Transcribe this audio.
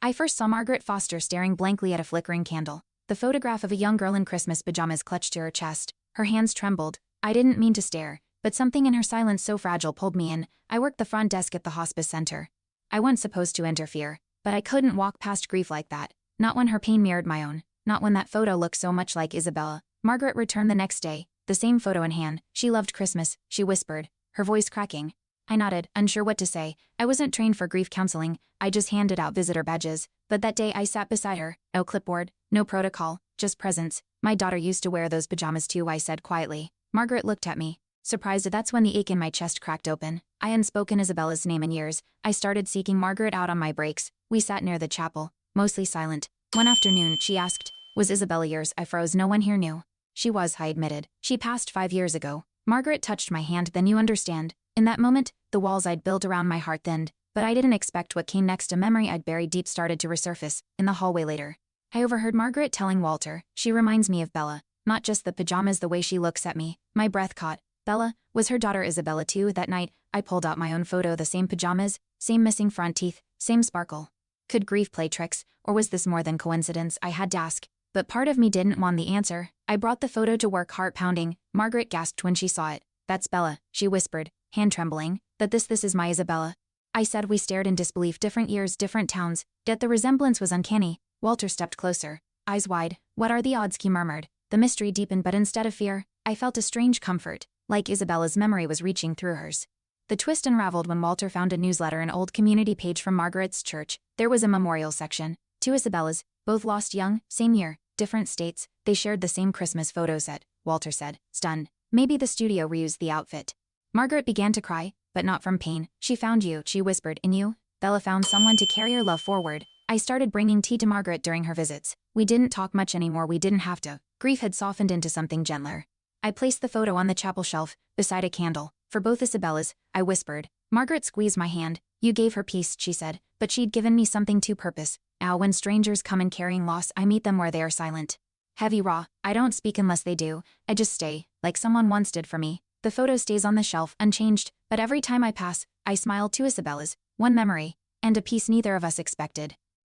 I first saw Margaret Foster staring blankly at a flickering candle. The photograph of a young girl in Christmas pajamas clutched to her chest. Her hands trembled. I didn't mean to stare, but something in her silence so fragile pulled me in. I worked the front desk at the hospice center. I wasn't supposed to interfere, but I couldn't walk past grief like that. Not when her pain mirrored my own. Not when that photo looked so much like Isabella. Margaret returned the next day, the same photo in hand. She loved Christmas, she whispered, her voice cracking. I nodded, unsure what to say. I wasn't trained for grief counseling. I just handed out visitor badges. But that day I sat beside her. No clipboard, no protocol, just presence. My daughter used to wear those pajamas too, I said quietly. Margaret looked at me, surprised. That's when the ache in my chest cracked open. I hadn't spoken Isabella's name in years. I started seeking Margaret out on my breaks. We sat near the chapel, mostly silent. One afternoon, she asked, "Was Isabella yours?" I froze. No one here knew. She was, I admitted. She passed 5 years ago. Margaret touched my hand. Then you understand. In that moment, the walls I'd built around my heart thinned, but I didn't expect what came next. A memory I'd buried deep started to resurface, in the hallway later. I overheard Margaret telling Walter, "She reminds me of Bella. Not just the pajamas, the way she looks at me." My breath caught. Bella? Was her daughter Isabella too? That night, I pulled out my own photo. The same pajamas, same missing front teeth, same sparkle. Could grief play tricks, or was this more than coincidence? I had to ask. But part of me didn't want the answer. I brought the photo to work, heart pounding. Margaret gasped when she saw it. "That's Bella," she whispered, hand trembling. "But this is my Isabella." I said. We stared in disbelief. Different years, different towns, yet the resemblance was uncanny. Walter stepped closer, eyes wide. "What are the odds?" he murmured. The mystery deepened, but instead of fear, I felt a strange comfort, like Isabella's memory was reaching through hers. The twist unraveled when Walter found a newsletter, an old community page from Margaret's church. There was a memorial section. 2 Isabellas, both lost young, same year, different states. They shared the same Christmas photo set, Walter said, stunned. Maybe the studio reused the outfit. Margaret began to cry, but not from pain. "She found you," she whispered. "In you, Bella found someone to carry her love forward." I started bringing tea to Margaret during her visits. We didn't talk much anymore. We didn't have to. Grief had softened into something gentler. I placed the photo on the chapel shelf, beside a candle. "For both Isabellas," I whispered. Margaret squeezed my hand. "You gave her peace," she said, "but she'd given me something to purpose. Now when strangers come in carrying loss, I meet them where they are silent. Heavy, raw. I don't speak unless they do. I just stay, like someone once did for me." The photo stays on the shelf, unchanged, but every time I pass, I smile. 2 Isabellas, one memory, and a piece neither of us expected.